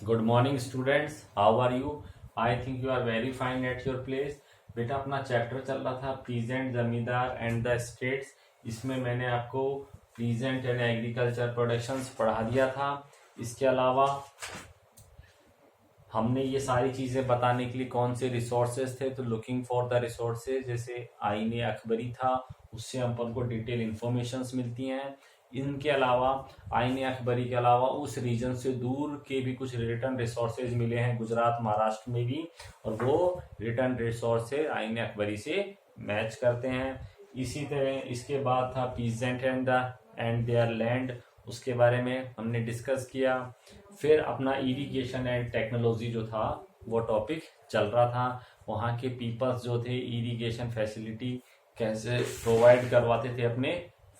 Good morning students, how are you? I think you are very fine at your place. बेटा, अपना chapter चल रहा था peasant जमींदार एंड द स्टेट्स। इसमें मैंने आपको पीजेंट एंड एग्रीकल्चर प्रोडक्शंस पढ़ा दिया था। इसके अलावा हमने ये सारी चीजें बताने के लिए कौन से रिसोर्सेज थे, तो लुकिंग फॉर द रिसोर्सेज जैसे आईने अकबरी था, उससे अपन को डिटेल इंफॉर्मेशंस मिलती हैं। इनके अलावा आईने अकबरी के अलावा उस रीजन से दूर के भी कुछ रिटर्न रिसोर्सेज मिले हैं गुजरात महाराष्ट्र में भी, और वो रिटर्न रिसोर्सेज आईने अकबरी से मैच करते हैं। इसी तरह इसके बाद था पीजेंट एंड देयर लैंड, उसके बारे में हमने डिस्कस किया। फिर अपना इरिगेशन एंड टेक्नोलॉजी जो था वो टॉपिक चल रहा था। वहाँ के पीपल्स जो थे इरिगेशन फैसिलिटी कैसे प्रोवाइड करवाते थे अपने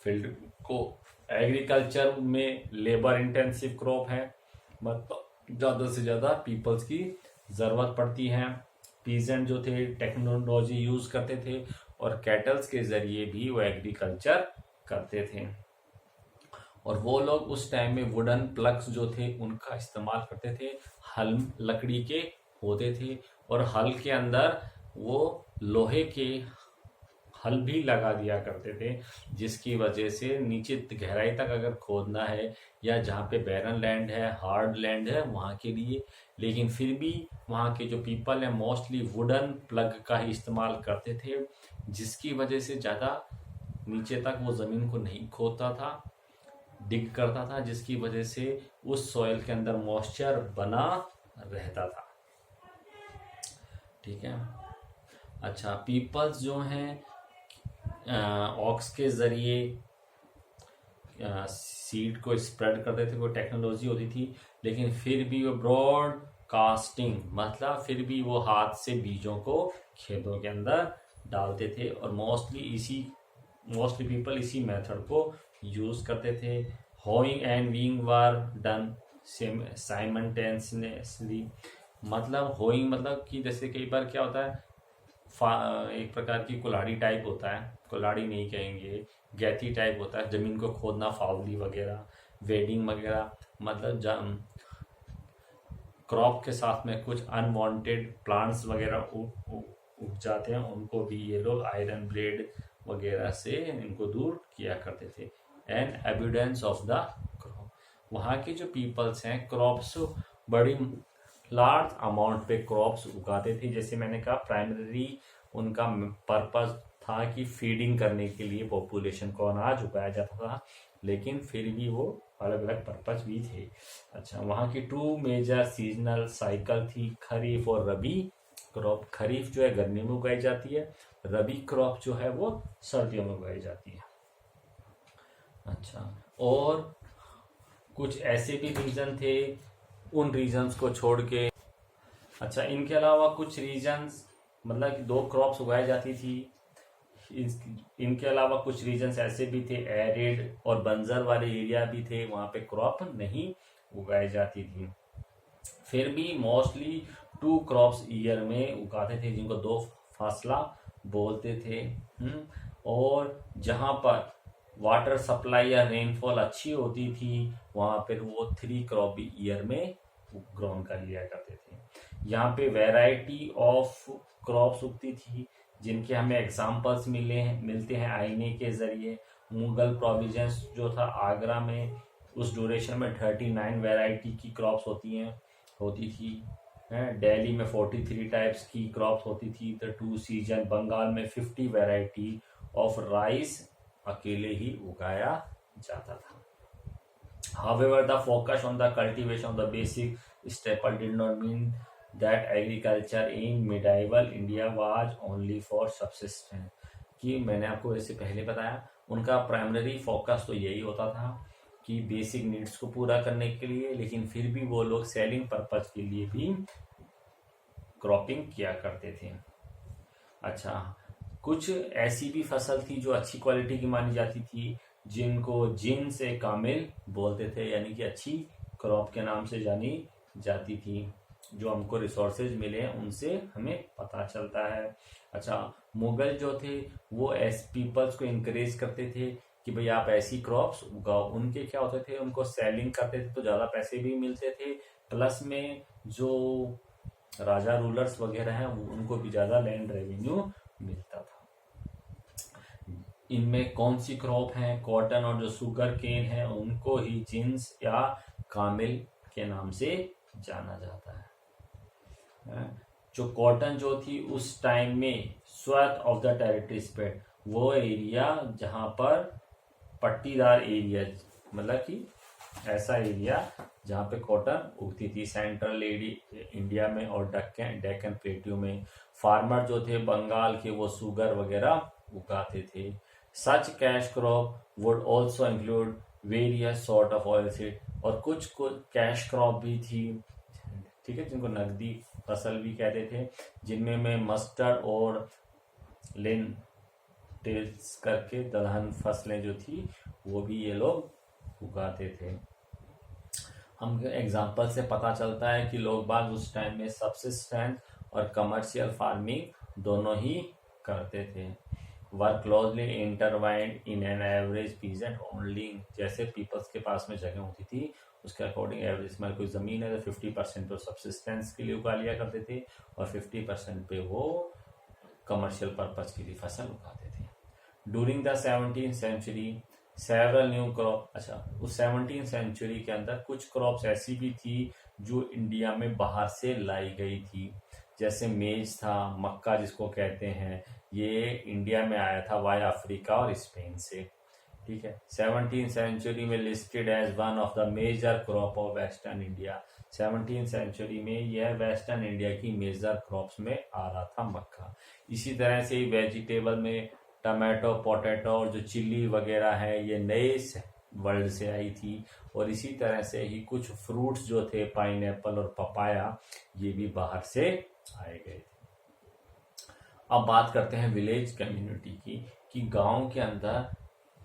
फील्ड को। एग्रीकल्चर में लेबर इंटेंसिव क्रॉप है, मतलब ज़्यादा से ज़्यादा पीपल्स की ज़रूरत पड़ती है। पीजेंट जो थे टेक्नोलॉजी यूज़ करते थे और कैटल्स के ज़रिए भी वो एग्रीकल्चर करते थे। और वो लोग उस टाइम में वुडन प्लग्स जो थे उनका इस्तेमाल करते थे। हल लकड़ी के होते थे और हल के अंदर वो लोहे के हल भी लगा दिया करते थे, जिसकी वजह से नीचे गहराई तक अगर खोदना है या जहाँ पे बैरन लैंड है, हार्ड लैंड है वहाँ के लिए, लेकिन फिर भी वहाँ के जो पीपल हैं मोस्टली वुडन प्लग का ही इस्तेमाल करते थे, जिसकी वजह से ज़्यादा नीचे तक वो ज़मीन को नहीं खोदता था, डिग करता था, जिसकी वजह से उस सॉइल के अंदर मॉइस्चर बना रहता था। ठीक है। अच्छा, पीपल्स जो हैं ऑक्स के ज़रिए सीड को स्प्रेड करते थे, वो टेक्नोलॉजी होती थी, लेकिन फिर भी वो ब्रॉड कास्टिंग मतलब फिर भी वो हाथ से बीजों को खेतों के अंदर डालते थे और मोस्टली पीपल इसी मेथड को यूज़ करते थे। Hoeing and weighing were done simultaneously, मतलब होइंग मतलब कि जैसे कई बार क्या होता है, एक प्रकार की कुल्हाड़ी टाइप होता है, कुल्हाड़ी नहीं कहेंगे, गैती टाइप होता है, जमीन को खोदना, फावली वगैरह, वेडिंग वगैरह, मतलब क्रॉप के साथ में कुछ अनवांटेड प्लांट्स वगैरह उग जाते हैं, उनको भी ये लोग आयरन ब्लेड वगैरह से इनको दूर किया करते थे। And evidence of the crop, वहाँ के जो पीपल्स हैं क्रॉप्स बड़ी लार्ज अमाउंट पे क्रॉप्स उगाते थे। जैसे मैंने कहा प्राइमरी उनका पर्पस था कि फीडिंग करने के लिए पॉपुलेशन को अनाज उगाया जाता था, लेकिन फिर भी वो अलग अलग पर्पस भी थे। अच्छा, वहाँ की 2 मेजर सीजनल साइकिल थी, खरीफ और रबी क्रॉप। खरीफ जो है गर्मी में उगाई जाती है, रबी क्रॉप जो है वो सर्दियों में उगाई जाती है। अच्छा, और कुछ ऐसे भी रीजन थे, उन रीजन्स को छोड़ के, अच्छा इनके अलावा कुछ रीजन्स मतलब कि 2 क्रॉप्स उगाई जाती थी। इनके अलावा कुछ रीजन्स ऐसे भी थे, एरिड और बंजर वाले एरिया भी थे, वहाँ पे क्रॉप नहीं उगाई जाती थी। फिर भी मोस्टली 2 क्रॉप्स ईयर में उगाते थे, जिनको 2 फासला बोलते थे। और जहाँ पर वाटर सप्लाई या रेनफॉल अच्छी होती थी वहाँ पर वो 3 क्रॉप भी ईयर में ग्रोन कर लिया करते थे। यहाँ पे वैरायटी ऑफ क्रॉप्स उगती थी, जिनके हमें एग्जाम्पल्स मिलते हैं आईने के जरिए। मुगल प्रोविजंस जो था आगरा में, उस ड्यूरेशन में 39 वैरायटी की क्रॉप्स होती थी। दिल्ली में 43 टाइप्स की क्रॉप्स होती थी। द 2 सीजन, बंगाल में 50 वैरायटी ऑफ राइस अकेले ही उगाया जाता था। However, the focus on the cultivation of the basic staple did not mean that agriculture in medieval India was only for subsistence। कि मैंने आपको जैसे पहले बताया, उनका प्राइमरी फोकस तो यही होता था कि बेसिक नीड्स को पूरा करने के लिए, लेकिन फिर भी वो लोग सेलिंग पर्पज के लिए भी क्रॉपिंग किया करते थे। अच्छा, कुछ ऐसी भी फसल थी जो अच्छी क्वालिटी की मानी जाती थी, जिनको जिन से कामिल बोलते थे, यानी कि अच्छी क्रॉप के नाम से जानी जाती थी। जो हमको रिसोर्सेज मिले हैं उनसे हमें पता चलता है। अच्छा, मुगल जो थे वो पीपल्स को इंकरेज करते थे कि भाई आप ऐसी क्रॉप्स उगाओ। उनके क्या होते थे, उनको सेलिंग करते थे तो ज़्यादा पैसे भी मिलते थे, प्लस में जो राजा रूलर्स वगैरह हैं उनको भी ज़्यादा लैंड रेवेन्यू मिलता था। इनमें कौन सी क्रॉप है, कॉटन और जो शुगर केन है उनको ही जिन्स या कामिल के नाम से जाना जाता है। जो कॉटन जो थी उस टाइम में स्वैथ ऑफ द टेरिटरी स्प्रेड, वो एरिया जहां पर पट्टीदार एरिया, मतलब कि ऐसा एरिया जहाँ पे कॉटन उगती थी सेंट्रल इंडिया में और डेक्कन प्लेट्यू में। फार्मर जो थे बंगाल के वो शुगर वगैरह उगाते थे। Such cash crop would also include various sort of oil seed, और कुछ कैश क्रॉप भी थी, ठीक है, जिनको नकदी फसल भी कहते थे, जिनमें में मस्टर्ड और लेंटिल्स करके दलहन फसलें जो थी वो भी ये लोग उगाते थे। हम एग्जाम्पल से पता चलता है कि लोग बाग उस टाइम में सब्सिस्टेंस और कमर्शियल फार्मिंग दोनों ही करते थे। Work closely intertwined in an average peasant only, जैसे पीपल्स के पास में जगह होती थी उसके अकॉर्डिंग एवरेज में कोई ज़मीन है तो 50% पे सब्सिस्टेंस के लिए उगा लिया करते थे और 50% पे वो कमर्शियल पर्पज के लिए फसल उगाते थे। During the 17th century several new crop, अच्छा उस 17th सेंचुरी के अंदर कुछ क्रॉप्स ऐसी भी थी जो इंडिया में बाहर से लाई गई थी, जैसे मेज था, मक्का जिसको कहते हैं, ये इंडिया में आया था वाया अफ्रीका और स्पेन से, ठीक है। 17th सेंचुरी में listed as one of the major crop of western India, 17th century में यह वेस्टर्न इंडिया की मेजर क्रॉप्स में आ रहा था मक्का। इसी तरह से वेजिटेबल में टमाटो, पोटैटो और जो चिल्ली वगैरह है ये नए वर्ल्ड से आई थी, और इसी तरह से ही कुछ फ्रूट्स जो थे पाइनएप्पल और पपाया ये भी बाहर से आए गए थे। अब बात करते हैं विलेज कम्युनिटी की, कि गांव के अंदर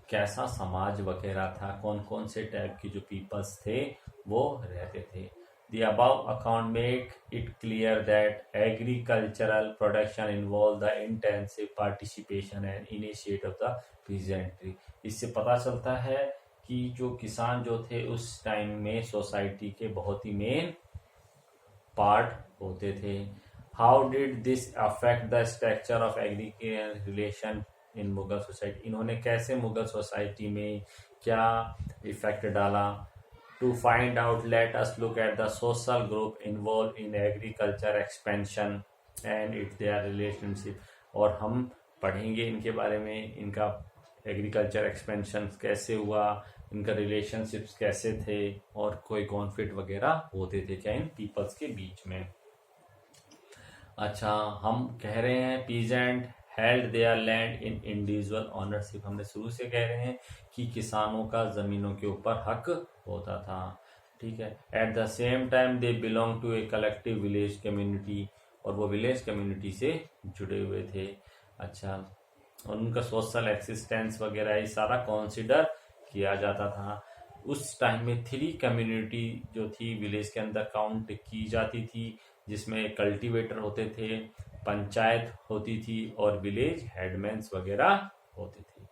कैसा समाज वगैरह था, कौन कौन से टाइप के जो पीपल्स थे वो रहते थे। The above account make it clear that agricultural production involved the intensive participation and initiative of the peasantry। इससे पता चलता है कि जो किसान जो थे उस टाइम में सोसाइटी के बहुत ही मेन पार्ट होते थे। How did this affect the structure of agricultural relation in Mughal society, इन्होंने कैसे मुगल सोसाइटी में क्या इफेक्ट डाला। To find out, let us look at the social group involved in agriculture expansion and its their relationship, और हम पढ़ेंगे इनके बारे में, इनका एग्रीकल्चर एक्सपेंशन कैसे हुआ, इनका रिलेशनशिप्स कैसे थे और कोई कॉन्फ्लिक्ट वगैरह होते थे क्या इन पीपल्स के बीच में। अच्छा, हम कह रहे हैं peasant held there land in individual ownership, हमने शुरू से कह रहे हैं कि किसानों का जमीनों के ऊपर हक होता था, ठीक है। At the same time they belong to a collective village community, और वो विलेज कम्युनिटी से जुड़े हुए थे। अच्छा, और उनका सोशल एक्सिस्टेंस वगैरह ये सारा कंसीडर किया जाता था। उस टाइम में 3 कम्युनिटी जो थी विलेज के अंदर काउंट की जाती थी, जिसमें कल्टीवेटर होते थे, पंचायत होती थी और विलेज हेडमैन्स वगैरह होते थे।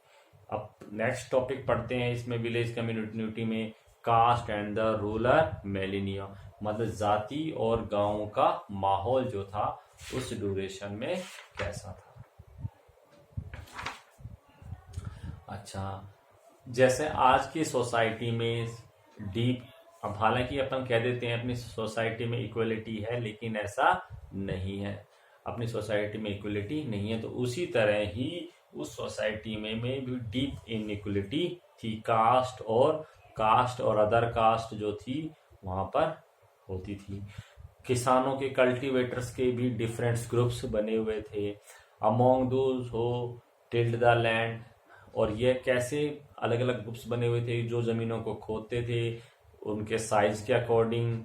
अब नेक्स्ट टॉपिक पढ़ते हैं इसमें विलेज कम्युनिटी में, caste and the rural millennia, मतलब जाति और गांव का माहौल जो था उस ड्यूरेशन में कैसा था। अच्छा, जैसे आज की सोसाइटी में डीप, अब हालांकि अपन कह देते हैं अपनी सोसाइटी में इक्वलिटी है, लेकिन ऐसा नहीं है, अपनी सोसाइटी में इक्वलिटी नहीं है। तो उसी तरह ही उस सोसाइटी में भी डीप इनइक्वलिटी थी, कास्ट और अदर कास्ट जो थी वहां पर होती थी। किसानों के कल्टीवेटर्स के भी डिफरेंट ग्रुप्स बने हुए थे, among those who tilde the land, और ये कैसे अलग अलग ग्रुप्स बने हुए थे जो जमीनों को खोदते थे, उनके साइज के अकॉर्डिंग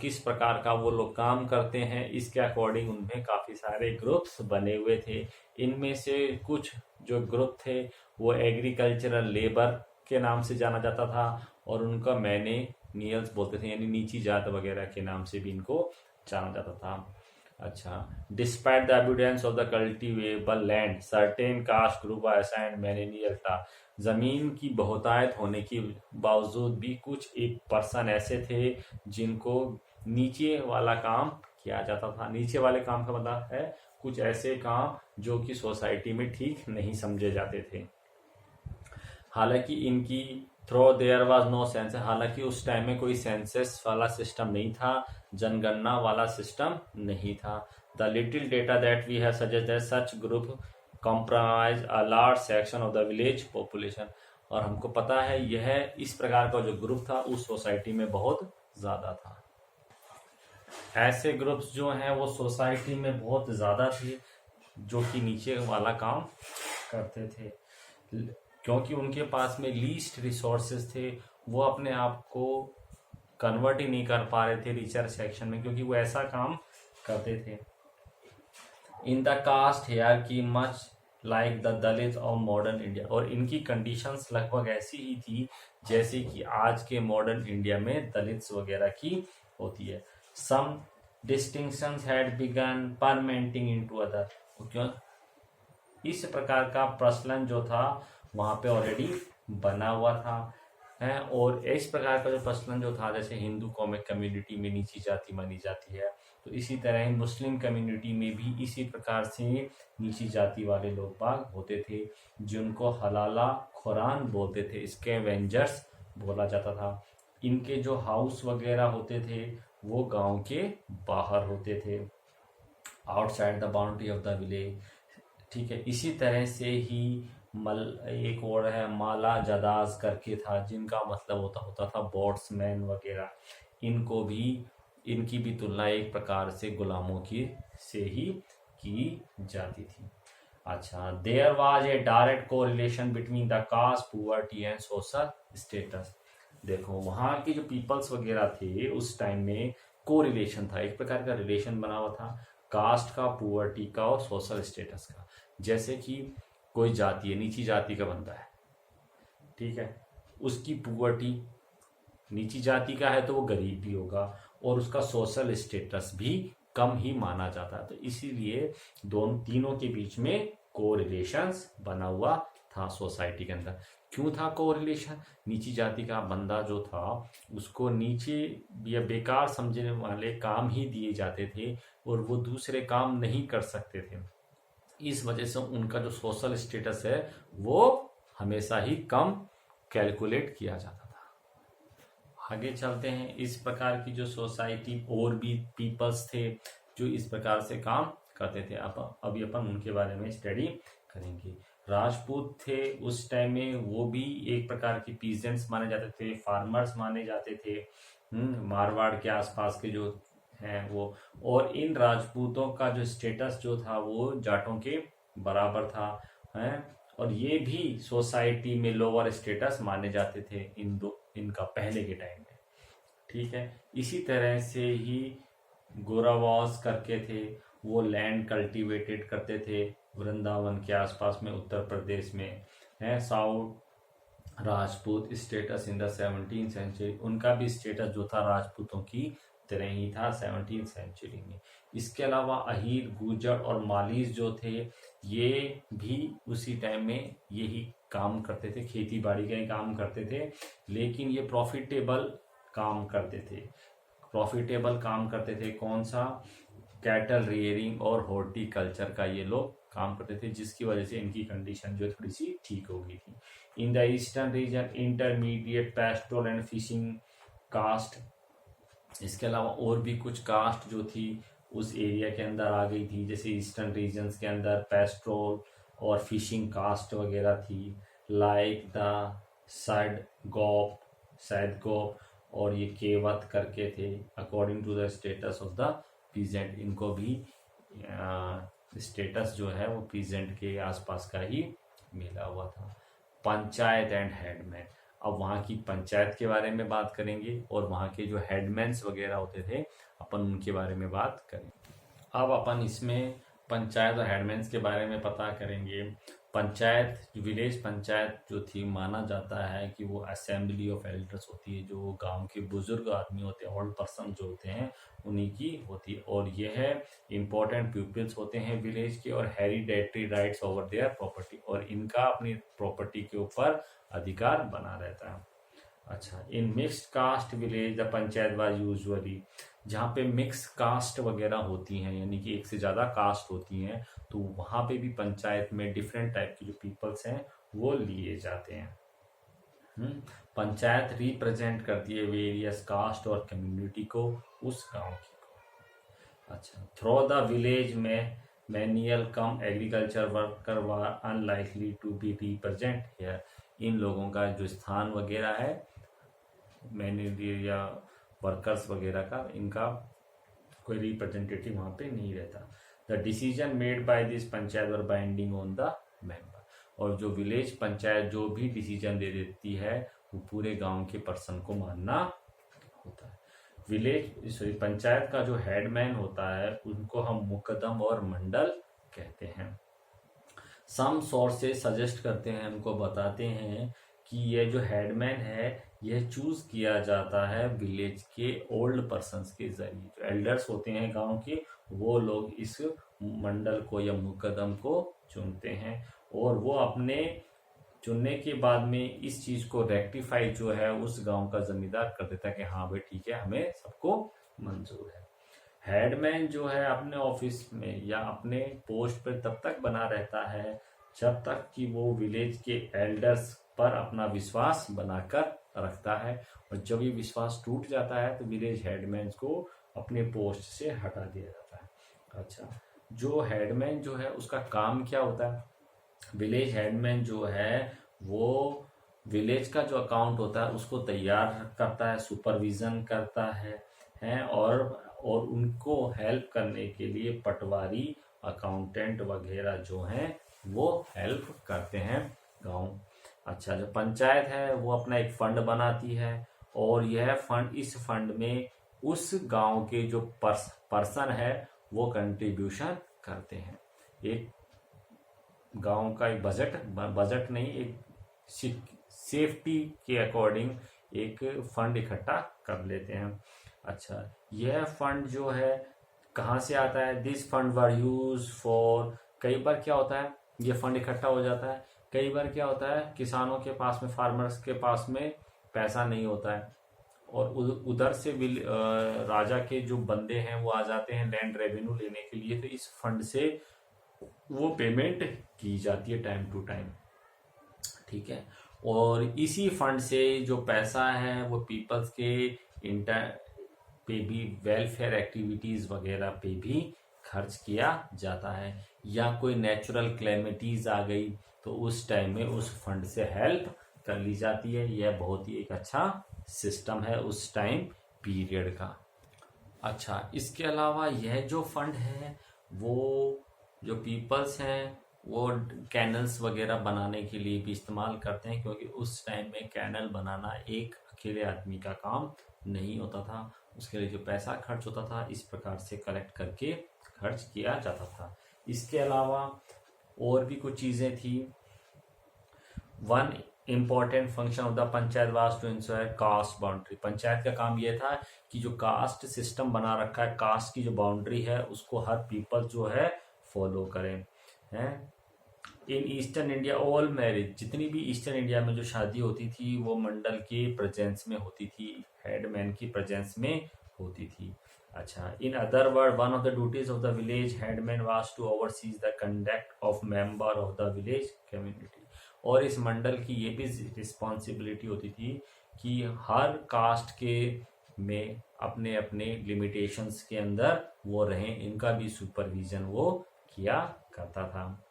किस प्रकार का वो लोग काम करते हैं इसके अकॉर्डिंग उनमें काफी सारे ग्रुप्स बने हुए थे। इनमें से कुछ जो ग्रुप थे वो एग्रीकल्चरल लेबर के नाम से जाना जाता था, और उनका मैनेनियल्स बोलते थे, यानी नीची जात वगैरह के नाम से भी इनको जाना जाता था। अच्छा, despite the evidence of the cultivable land certain caste group assigned menial था, जमीन की बहुतायत होने के बावजूद भी कुछ एक पर्सन ऐसे थे जिनको नीचे वाला काम किया जाता था। नीचे वाले काम का मतलब है कुछ ऐसे काम जो कि सोसाइटी में ठीक नहीं समझे जाते थे। हालांकि इनकी through there was no census, हालांकि उस टाइम में कोई सेंसस वाला सिस्टम नहीं था, जनगणना वाला सिस्टम नहीं था। The little data that we have suggest that such group comprise a large section of the village population. और हमको पता है यह इस प्रकार का जो ग्रुप था उस सोसाइटी में बहुत ज्यादा था। ऐसे ग्रुप्स जो हैं वो सोसाइटी में बहुत ज्यादा थे जो कि नीचे वाला काम करते थे, क्योंकि उनके पास में लीस्ट रिसोर्सेज थे। वो अपने आप को कन्वर्ट ही नहीं कर पा रहे थे रिसर्च सेक्शन में, क्योंकि वो ऐसा काम करते थे। In the caste hierarchy much like the Dalit of modern India, और इनकी कंडीशंस लगभग ऐसी ही थी जैसे कि आज के मॉडर्न इंडिया में दलित्स वगैरह की होती है। Some distinctions had begun fermenting into other, क्यों इस प्रकार का प्रचलन जो था वहां पे ऑलरेडी बना हुआ था है। और इस प्रकार का जो प्रचलन जो था, जैसे हिंदू कॉमिक कम्युनिटी में नीची जाति मानी जाती है, तो इसी तरह ही मुस्लिम कम्युनिटी में भी इसी प्रकार से नीची जाति वाले लोग बाग होते थे जिनको हलाला खुरान बोलते थे, स्कैवेंजर्स बोला जाता था। इनके जो हाउस वगैरह होते थे वो गांव के बाहर होते थे, outside the boundary of the village. ठीक है, इसी तरह से ही एक और है माला जदाज करके था, जिनका मतलब होता था बोट्समैन वगैरह। इनको भी इनकी भी तुलना एक प्रकार से गुलामों की से ही की जाती थी। अच्छा, there was a direct correlation between the caste poverty and social status. देखो वहां के जो पीपल्स वगैरह थे उस टाइम में कोरिलेशन था, एक प्रकार का रिलेशन बना हुआ था कास्ट का, पुअर्टी का और सोशल स्टेटस का। जैसे कि कोई जाति है, नीची जाति का बंदा है, ठीक है, उसकी पुअर्टी नीची जाति का है तो वो गरीब भी होगा और उसका सोशल स्टेटस भी कम ही माना जाता है। तो इसीलिए दोनों तीनों के बीच में कोरिलेशंस बना हुआ था सोसाइटी के अंदर। क्यों था कोरिलेशन? नीची जाति का बंदा जो था उसको नीचे या बेकार समझने वाले काम ही दिए जाते थे और वो दूसरे काम नहीं कर सकते थे। इस वजह से उनका जो सोशल स्टेटस है वो हमेशा ही कम कैलकुलेट किया जाता था। आगे चलते हैं। इस प्रकार की जो सोसाइटी और भी पीपल्स थे जो इस प्रकार से काम करते थे, अभी अपन उनके बारे में स्टडी करेंगे। राजपूत थे उस टाइम में, वो भी एक प्रकार की पीजेंट्स माने जाते थे, फार्मर्स माने जाते थे, मारवाड़ के आसपास के जो हैं वो। और इन राजपूतों का जो स्टेटस जो था वो जाटों के बराबर था है, और ये भी सोसाइटी में लोअर स्टेटस माने जाते थे इनका पहले के टाइम में। ठीक है, इसी तरह से ही गोरावास करके थे, वो लैंड कल्टीवेटेड करते थे वृंदावन के आसपास में उत्तर प्रदेश में है। South Rajput status in the 17th century, उनका भी स्टेटस जो था राजपूतों की तरह ही था 17th सेंचुरी में। इसके अलावा अहीर, गुर्जर और मालीज जो थे ये भी उसी टाइम में यही काम करते थे, खेती बाड़ी का ही काम करते थे, लेकिन ये प्रॉफिटेबल काम करते थे। प्रॉफिटेबल काम करते थे कौन सा? कैटल रियरिंग और हॉर्टिकल्चर का ये लोग काम करते थे, जिसकी वजह से इनकी कंडीशन जो थोड़ी सी ठीक हो गई थी। In the eastern region intermediate pastoral and fishing caste, इसके अलावा और भी कुछ कास्ट जो थी उस एरिया के अंदर आ गई थी, जैसे ईस्टर्न रीजन्स के अंदर पेस्ट्रोल और फिशिंग कास्ट वगैरह थी, लाइक द सैदगोप और ये केवत करके थे। According to the status of the peasant, इनको भी स्टेटस जो है वो पीजेंट के आसपास का ही मिला हुआ था। पंचायत एंड हेडमैन, अब वहाँ की पंचायत के बारे में बात करेंगे और वहाँ के जो हेडमैन्स वगैरह होते थे अपन उनके बारे में बात करेंगे। अब अपन इसमें पंचायत और हेडमैन्स के बारे में पता करेंगे। पंचायत, विलेज पंचायत जो थी, माना जाता है कि वो असेंबली ऑफ एल्डर्स होती है, जो गांव के बुजुर्ग आदमी होते हैं, ओल्ड पर्सन जो होते हैं उन्हीं की होती है, और यह इंपॉर्टेंट पीपल्स होते हैं विलेज के, और hereditary rights over their property, और इनका अपनी प्रॉपर्टी के ऊपर अधिकार बना रहता है। अच्छा, in mixed caste village the panchayat was usually, जहाँ पे मिक्स कास्ट वगैरह होती हैं, यानी कि एक से ज़्यादा कास्ट होती हैं, तो वहाँ पे भी पंचायत में डिफरेंट टाइप के जो पीपल्स हैं वो लिए जाते हैं। पंचायत रिप्रेजेंट करती है वेरियस कास्ट और कम्युनिटी को, उस गांव की को। अच्छा, थ्रो द विलेज में manual cum agriculture worker were unlikely to be represent here. इन लोगों का जो स्थान वगैरह है मैनुअल या वर्कर्स वगैरह का, इनका कोई रिप्रेजेंटेटिव वहाँ पे नहीं रहता। The decision made by this panchayat were binding on the member. और जो विलेज पंचायत जो भी डिसीजन दे देती है वो पूरे गांव के पर्सन को मानना होता है। पंचायत का जो हेडमैन होता है उनको हम मुकदम और मंडल कहते हैं। सम सोर्सेस सजेस्ट करते हैं, हमको बताते हैं कि ये जो हेडमैन है यह चूज किया जाता है विलेज के ओल्ड पर्सन्स के जरिए। जो एल्डर्स होते हैं गांव के, वो लोग इस मंडल को या मुकदम को चुनते हैं, और वो अपने चुनने के बाद में इस चीज को रेक्टिफाई जो है उस गांव का जमींदार कर देता है कि हाँ भाई ठीक है, हमें सबको मंजूर है। हेडमैन जो है अपने ऑफिस में या अपने पोस्ट पर तब तक बना रहता है जब तक कि वो विलेज के एल्डर्स पर अपना विश्वास बनाकर रखता है, और जब ये विश्वास टूट जाता है तो विलेज हेडमैन को अपने पोस्ट से हटा दिया जाता है। अच्छा, जो हेडमैन जो है उसका काम क्या होता है? विलेज हेडमैन जो है वो विलेज का जो अकाउंट होता है उसको तैयार करता है, सुपरविजन करता है और उनको हेल्प करने के लिए पटवारी, अकाउंटेंट वगैरह जो हैं वो हेल्प करते हैं गांव। अच्छा, जो पंचायत है वो अपना एक फंड बनाती है, और यह फंड, इस फंड में उस गांव के जो पर्सन है वो कंट्रीब्यूशन करते हैं। एक गांव का एक बजट नहीं, एक सेफ्टी के अकॉर्डिंग एक फंड इकट्ठा कर लेते हैं। अच्छा, यह फंड जो है कहाँ से आता है? This fund were use for, कई बार क्या होता है ये फंड इकट्ठा हो जाता है, कई बार क्या होता है किसानों के पास में, फार्मर्स के पास में पैसा नहीं होता है, और उधर से भी राजा के जो बंदे हैं वो आ जाते हैं लैंड रेवेन्यू लेने के लिए, तो इस फंड से वो पेमेंट की जाती है टाइम टू टाइम। ठीक है, और इसी फंड से जो पैसा है वो पीपल्स के इंटर पे भी, वेलफेयर एक्टिविटीज वगैरह पे भी खर्च किया जाता है, या कोई नेचुरल क्लेमिटीज आ गई तो उस टाइम में उस फंड से हेल्प कर ली जाती है। यह बहुत ही एक अच्छा सिस्टम है उस टाइम पीरियड का। अच्छा, इसके अलावा यह जो फंड है वो जो पीपल्स हैं वो कैनल्स वगैरह बनाने के लिए भी इस्तेमाल करते हैं, क्योंकि उस टाइम में कैनल बनाना एक अकेले आदमी का काम नहीं होता था, उसके लिए जो पैसा खर्च होता था इस प्रकार से कलेक्ट करके खर्च किया जाता था। इसके अलावा और भी कुछ चीज़ें थी। One important function of the panchayat was to ensure caste boundary. Panchayat का काम यह था कि जो कास्ट सिस्टम बना रखा है, कास्ट की जो बाउंड्री है उसको हर पीपल जो है फॉलो करें हैं। In eastern India all marriage, जितनी भी ईस्टर्न इंडिया में जो शादी होती थी वो मंडल के प्रेजेंस में होती थी, हेडमैन की प्रेजेंस में होती थी। अच्छा, in other word one of the duties of the village headman was to oversees the conduct of member of the village community. और इस मंडल की ये भी रिस्पॉन्सिबिलिटी होती थी कि हर कास्ट के में अपने अपने लिमिटेशंस के अंदर वो रहें, इनका भी सुपरविजन वो किया करता था।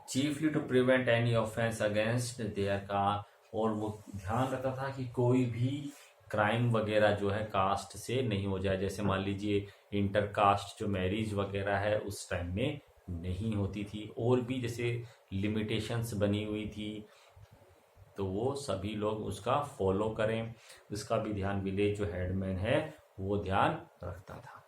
Chiefly to prevent any offence against their caste, और वो ध्यान रखता था कि कोई भी क्राइम वगैरह जो है कास्ट से नहीं हो जाए। जैसे मान लीजिए इंटर कास्ट जो मैरिज वगैरह है उस टाइम में नहीं होती थी, और भी जैसे लिमिटेशंस बनी हुई थी तो वो सभी लोग उसका फॉलो करें, उसका भी ध्यान विलेज जो हेडमैन है वो ध्यान रखता था।